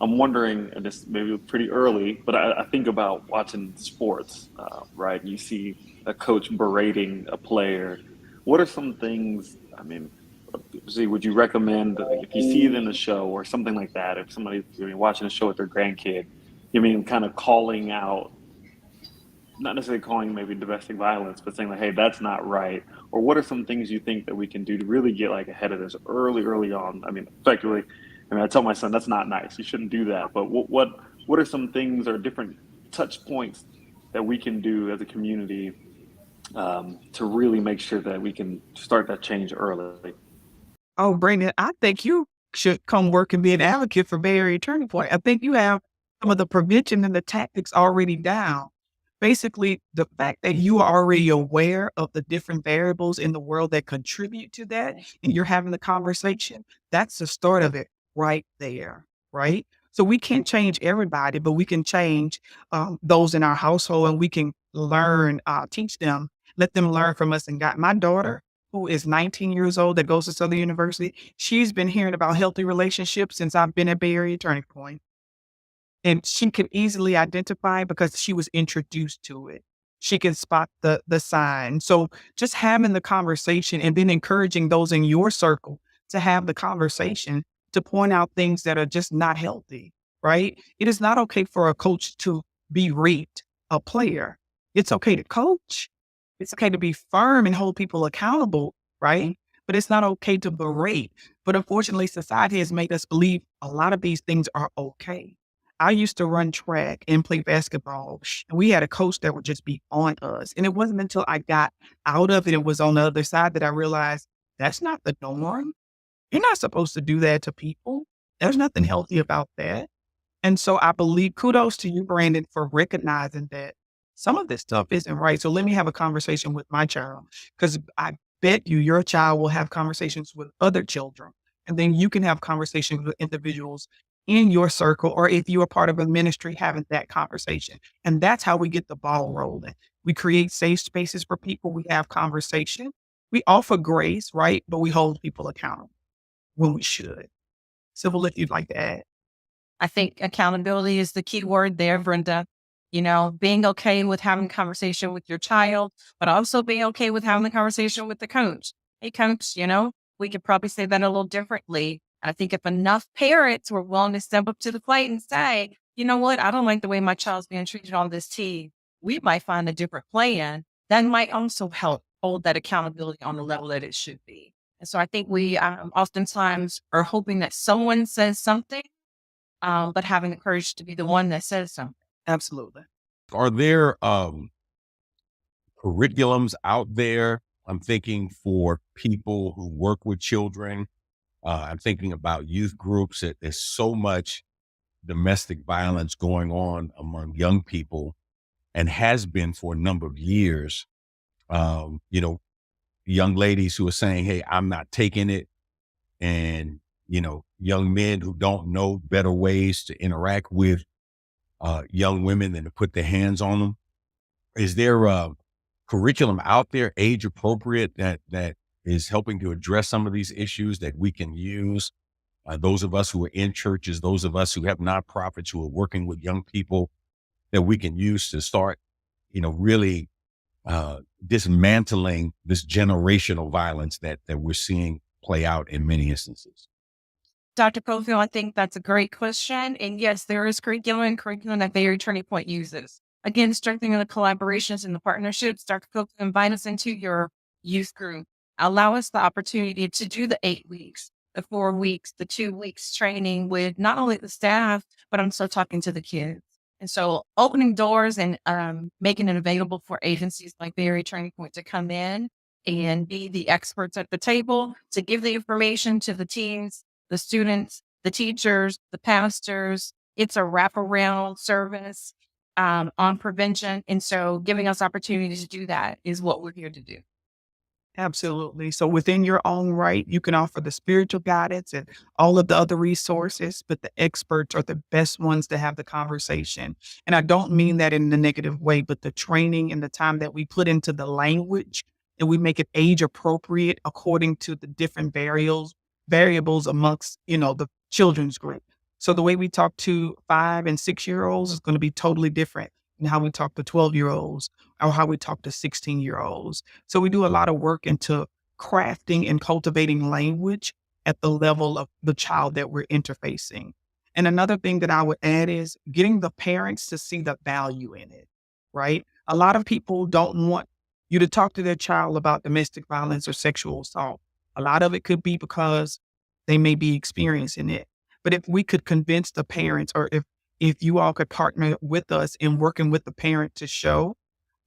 I'm wondering, and this maybe pretty early, but I think about watching sports, right? You see a coach berating a player. What are some things, I mean, would you recommend if you see it in a show or something like that, if somebody's watching a show with their grandkid, kind of calling out not necessarily calling maybe domestic violence, but saying like, hey, that's not right? Or what are some things you think that we can do to really get like ahead of this early on? I mean, effectively, I mean, I tell my son that's not nice. You shouldn't do that. But what are some things or different touch points that we can do as a community to really make sure that we can start that change early? Oh, Brandon, I think you should come work and be an advocate for Bay Area Turning Point. I think you have some of the prevention and the tactics already down. Basically, the fact that you are already aware of the different variables in the world that contribute to that, and you're having the conversation, that's the start of it right there, right? So we can't change everybody, but we can change those in our household, and we can learn, teach them, let them learn from us and God. My daughter, who is 19 years old, that goes to Southern University, she's been hearing about healthy relationships since I've been at Bay Area Turning Point. And she can easily identify because she was introduced to it. She can spot the sign. So just having the conversation and then encouraging those in your circle to have the conversation to point out things that are just not healthy, right? It is not okay for a coach to berate a player. It's okay to coach. It's okay to be firm and hold people accountable, right? But it's not okay to berate. But unfortunately, society has made us believe a lot of these things are okay. I used to run track and play basketball, and we had a coach that would just be on us. And it wasn't until I got out of it and was on the other side that I realized that's not the norm. You're not supposed to do that to people. There's nothing healthy about that. And so I believe kudos to you, Brandon, for recognizing that some of this stuff isn't right. So let me have a conversation with my child, because I bet you your child will have conversations with other children. And then you can have conversations with individuals in your circle, or if you are part of a ministry, having that conversation. And that's how we get the ball rolling. We create safe spaces for people. We have conversation. We offer grace, right? But we hold people accountable when we should. Civil, if you'd like to add. I think accountability is the key word there, Brenda. You know, being okay with having a conversation with your child, but also being okay with having a conversation with the coach. Hey, coach, you know, we could probably say that a little differently. I think if enough parents were willing to step up to the plate and say, you know what, I don't like the way my child's being treated on this team, we might find a different plan. That might also help hold that accountability on the level that it should be. And so I think we oftentimes are hoping that someone says something, but having the courage to be the one that says something. Absolutely. Are there curriculums out there? I'm thinking for people who work with children. I'm thinking about youth groups. There's so much domestic violence going on among young people, and has been for a number of years. You know, young ladies who are saying, hey, I'm not taking it. And, you know, young men who don't know better ways to interact with young women than to put their hands on them. Is there a curriculum out there, age appropriate, that is helping to address some of these issues that we can use? Those of us who are in churches, those of us who have nonprofits who are working with young people, that we can use to start, you know, really dismantling this generational violence that we're seeing play out in many instances. Dr. Cofield, I think that's a great question. And yes, there is curriculum that Bay Area Turning Point uses. Again, strengthening the collaborations and the partnerships. Dr. Cofield, invite us into your youth group. Allow us the opportunity to do the 8 weeks, the 4 weeks, the 2 weeks training with not only the staff, but I'm still talking to the kids. And so opening doors and making it available for agencies like Bay Area Turning Point to come in and be the experts at the table, to give the information to the teams, the students, the teachers, the pastors. It's a wraparound service on prevention. And so giving us opportunities to do that is what we're here to do. Absolutely. So within your own right, you can offer the spiritual guidance and all of the other resources, but the experts are the best ones to have the conversation. And I don't mean that in a negative way, but the training and the time that we put into the language, and we make it age appropriate according to the different variables amongst, the children's group. So the way we talk to 5 and 6-year-olds is going to be totally different than how we talk to 12-year-olds or how we talk to 16-year-olds. So we do a lot of work into crafting and cultivating language at the level of the child that we're interfacing. And another thing that I would add is getting the parents to see the value in it, right? A lot of people don't want you to talk to their child about domestic violence or sexual assault. A lot of it could be because they may be experiencing it. But if we could convince the parents, or if you all could partner with us in working with the parent to show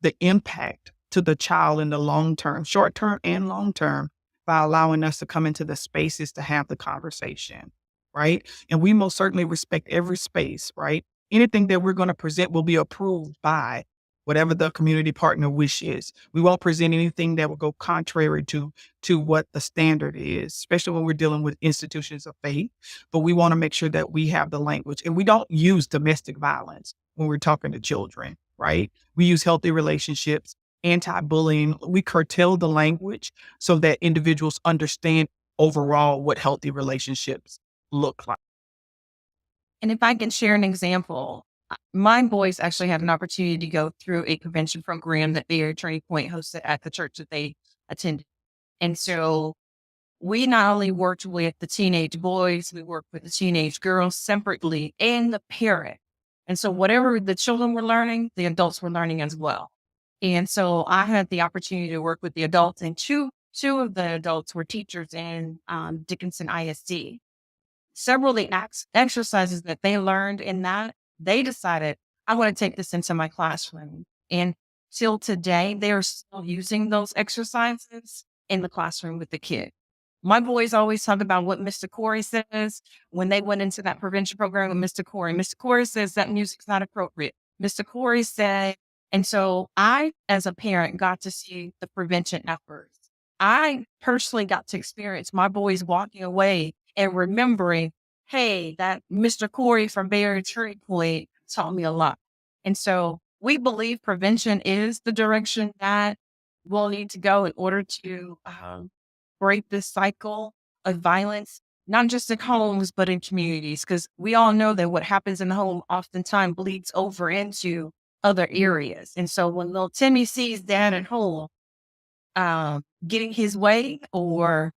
the impact to the child in the long term, short term and long term, by allowing us to come into the spaces to have the conversation, right? And we most certainly respect every space, right? Anything that we're going to present will be approved by whatever the community partner wish is. We won't present anything that will go contrary to what the standard is, especially when we're dealing with institutions of faith. But we want to make sure that we have the language, and we don't use domestic violence when we're talking to children, right? We use healthy relationships, anti-bullying. We curtail the language so that individuals understand overall what healthy relationships look like. And if I can share an example, my boys actually had an opportunity to go through a prevention program that their Turning Point hosted at the church that they attended. And so we not only worked with the teenage boys, we worked with the teenage girls separately and the parent. And so whatever the children were learning, the adults were learning as well. And so I had the opportunity to work with the adults, and two of the adults were teachers in Dickinson ISD. Several of the exercises that they learned in that, they decided, I want to take this into my classroom. And till today, they are still using those exercises in the classroom with the kid. My boys always talk about what Mr. Corey says when they went into that prevention program with Mr. Corey. Mr. Corey says that music's not appropriate. Mr. Corey said, and so I, as a parent, got to see the prevention efforts. I personally got to experience my boys walking away and remembering, hey, that Mr. Corey from Bay Area Turning Point taught me a lot. And so we believe prevention is the direction that we'll need to go in order to break this cycle of violence, not just in homes, but in communities. Because we all know that what happens in the home oftentimes bleeds over into other areas. And so when little Timmy sees dad at home getting his way, or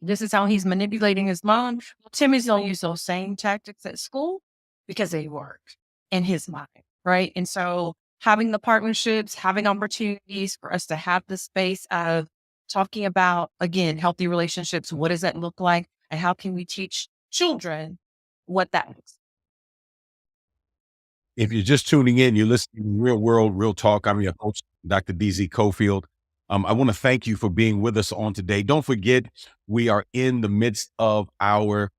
this is how he's manipulating his mom, Timmy's going to use those same tactics at school because they work in his mind, right? And so having the partnerships, having opportunities for us to have the space of talking about, again, healthy relationships, what does that look like? And how can we teach children what that looks like? If you're just tuning in, you're listening to Real World, Real Talk. I'm your host, Dr. DZ Cofield. I want to thank you for being with us on today. Don't forget, we are in the midst of our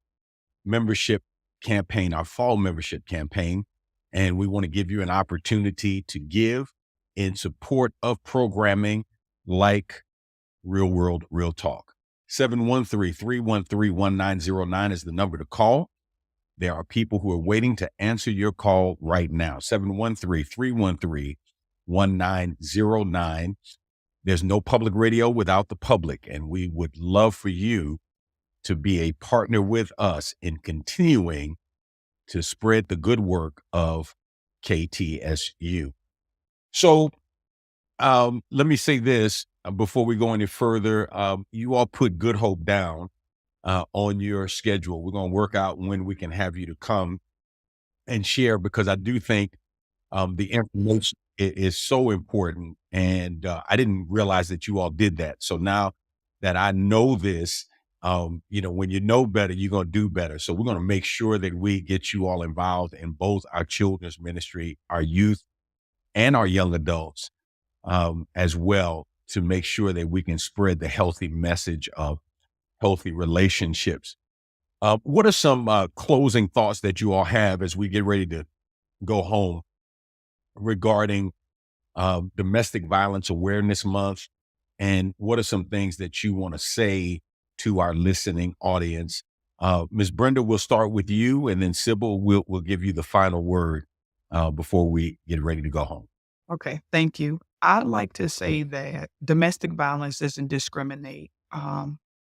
membership campaign, our fall membership campaign, and we want to give you an opportunity to give in support of programming like Real World, Real Talk. 713-313-1909 is the number to call. There are people who are waiting to answer your call right now. 713-313-1909. There's no public radio without the public, and we would love for you to be a partner with us in continuing to spread the good work of KTSU. So let me say this before we go any further. You all put Good Hope down on your schedule. We're going to work out when we can have you to come and share, because I do think the information is so important. And I didn't realize that you all did that. So now that I know this, when you know better, you're going to do better. So we're going to make sure that we get you all involved in both our children's ministry, our youth, and our young adults as well, to make sure that we can spread the healthy message of healthy relationships. What are some closing thoughts that you all have as we get ready to go home regarding Domestic Violence Awareness Month? And what are some things that you want to say to our listening audience? Ms. Brenda, we'll start with you, and then Sybil will give you the final word before we get ready to go home. Okay, thank you. I'd like to say that domestic violence doesn't discriminate.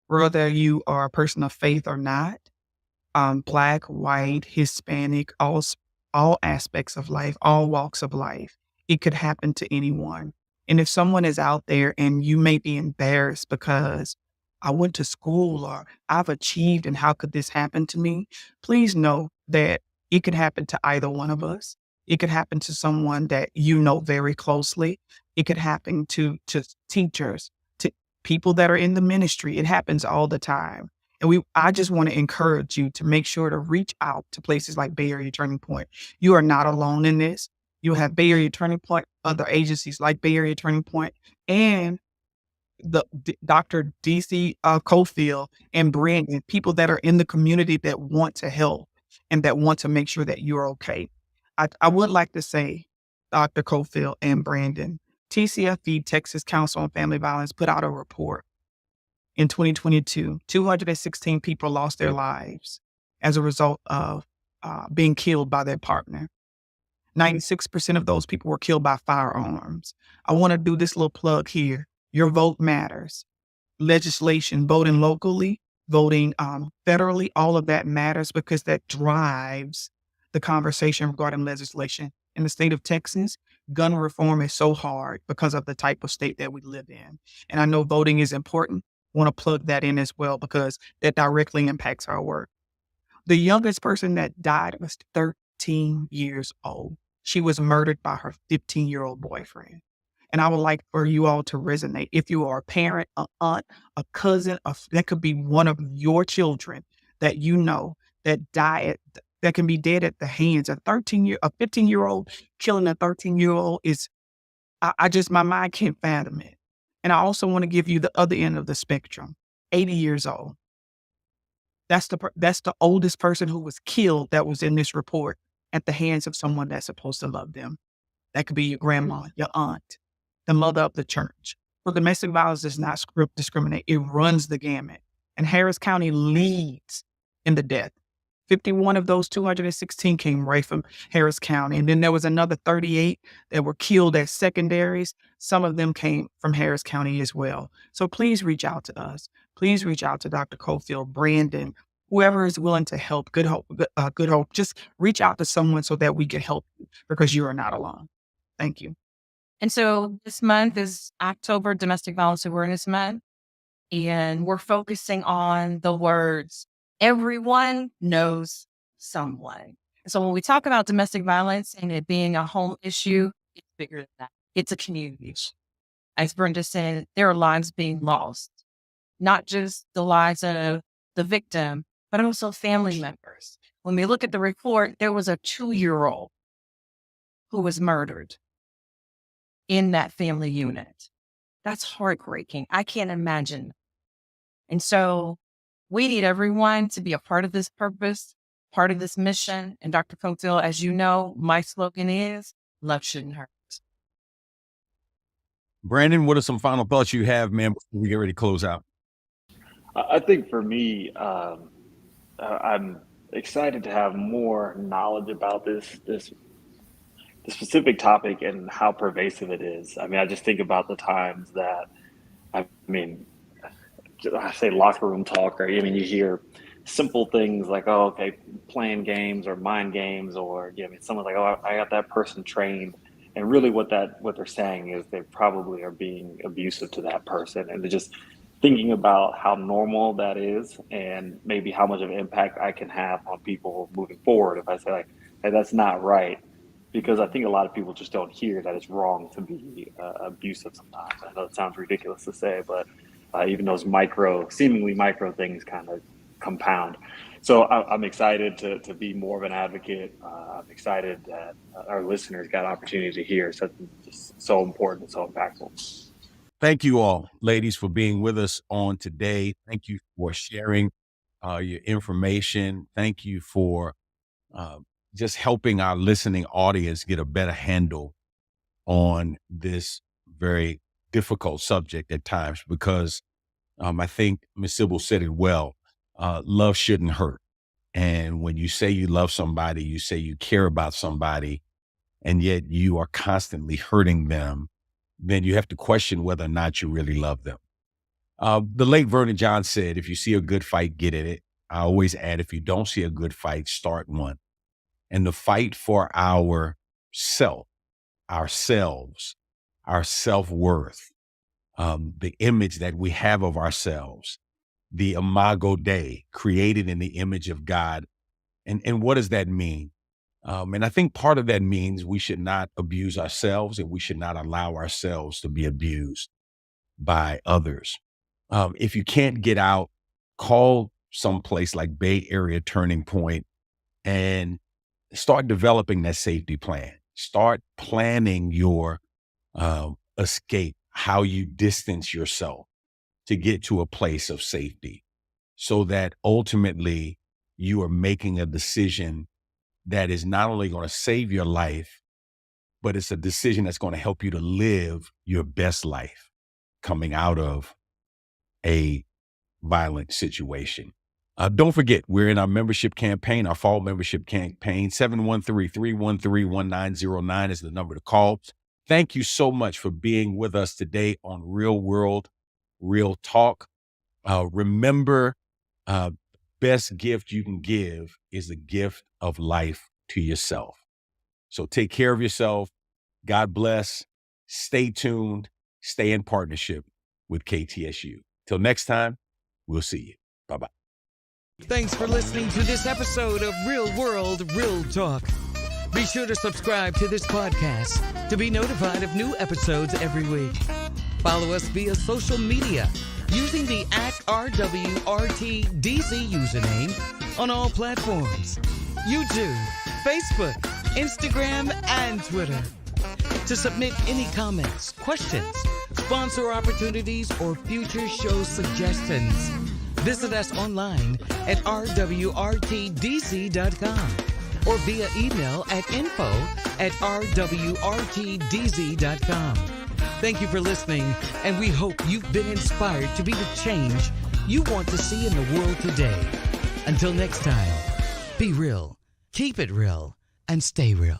Whether you are a person of faith or not, Black, white, Hispanic, all aspects of life, all walks of life, it could happen to anyone. And if someone is out there and you may be embarrassed because I went to school or I've achieved and how could this happen to me? Please know that it could happen to either one of us. It could happen to someone that you know very closely. It could happen to teachers, to people that are in the ministry. It happens all the time. And I just want to encourage you to make sure to reach out to places like Bay Area Turning Point. You are not alone in this. You have Bay Area Turning Point, other agencies like Bay Area Turning Point, and Dr. DC Cofield and Brandon, people that are in the community that want to help and that want to make sure that you're okay. I would like to say, Dr. Cofield and Brandon, TCFV, Texas Council on Family Violence, put out a report in 2022. 216 people lost their lives as a result of being killed by their partner. 96% of those people were killed by firearms. I want to do this little plug here. Your vote matters. Legislation, voting locally, voting federally, all of that matters because that drives the conversation regarding legislation. In the state of Texas, gun reform is so hard because of the type of state that we live in. And I know voting is important. I want to plug that in as well because that directly impacts our work. The youngest person that died was 13 years old. She was murdered by her 15-year-old boyfriend. And I would like for you all to resonate. If you are a parent, an aunt, a cousin, that could be one of your children that you know that that can be dead at the hands of a 15-year-old killing a 13-year-old is, my mind can't fathom it. And I also want to give you the other end of the spectrum, 80 years old. That's the oldest person who was killed that was in this report at the hands of someone that's supposed to love them. That could be your grandma, your aunt, the mother of the church. So domestic violence does not discriminate. It runs the gamut. And Harris County leads in the death. 51 of those 216 came right from Harris County. And then there was another 38 that were killed as secondaries. Some of them came from Harris County as well. So please reach out to us. Please reach out to Dr. Cofield, Brandon, whoever is willing to help. Good Hope. Just reach out to someone so that we can help you because you are not alone. Thank you. And so this month is October Domestic Violence Awareness Month, and we're focusing on the words, everyone knows someone. So when we talk about domestic violence and it being a home issue, it's bigger than that. It's a community issue. As Brenda said, there are lives being lost, not just the lives of the victim, but also family members. When we look at the report, there was a 2-year-old who was murdered in that family unit. That's heartbreaking. I can't imagine. And so we need everyone to be a part of this purpose, part of this mission. And Dr. Cofield, as you know, my slogan is love shouldn't hurt. Brandon, what are some final thoughts you have, man, before we get ready to close out? I think for me, I'm excited to have more knowledge about this specific topic and how pervasive it is. I mean, I just think about the times that, I say locker room talk, or you hear simple things like, oh, okay, playing games or mind games, or someone's like, oh, I got that person trained, and really what they're saying is they probably are being abusive to that person, and they're just thinking about how normal that is and maybe how much of an impact I can have on people moving forward if I say like, hey, that's not right. Because I think a lot of people just don't hear that it's wrong to be abusive sometimes. I know it sounds ridiculous to say, but even those seemingly micro things kind of compound. So I'm excited to be more of an advocate. I'm excited that our listeners got an opportunity to hear something just so important and so impactful. Thank you all, ladies, for being with us on today. Thank you for sharing your information. Thank you for just helping our listening audience get a better handle on this very difficult subject at times, because I think Ms. Sybil said it well. Love shouldn't hurt. And when you say you love somebody, you say you care about somebody, and yet you are constantly hurting them, then you have to question whether or not you really love them. The late Vernon John said, if you see a good fight, get in it. I always add, if you don't see a good fight, start one. And the fight for our self, ourselves, our self-worth, the image that we have of ourselves, the imago Dei, created in the image of God. And what does that mean? And I think part of that means we should not abuse ourselves, and we should not allow ourselves to be abused by others. If you can't get out, call someplace like Bay Area Turning Point and start developing that safety plan. Start planning your escape, how you distance yourself to get to a place of safety, so that ultimately you are making a decision that is not only going to save your life, but it's a decision that's going to help you to live your best life coming out of a violent situation. Don't forget, we're in our membership campaign, our fall membership campaign. 713-313-1909 is the number to call. Thank you so much for being with us today on Real World, Real Talk. Remember, best gift you can give is the gift of life to yourself. So take care of yourself. God bless. Stay tuned. Stay in partnership with KTSU. Till next time, we'll see you. Bye-bye. Thanks for listening to this episode of Real World, Real Talk. Be sure to subscribe to this podcast to be notified of new episodes every week. Follow us via social media using the @RWRTDZ username on all platforms: YouTube, Facebook, Instagram, and Twitter. To submit any comments, questions, sponsor opportunities, or future show suggestions, visit us online at rwrtdz.com or via email at info@rwrtdz.com. Thank you for listening, and we hope you've been inspired to be the change you want to see in the world today. Until next time, be real, keep it real, and stay real.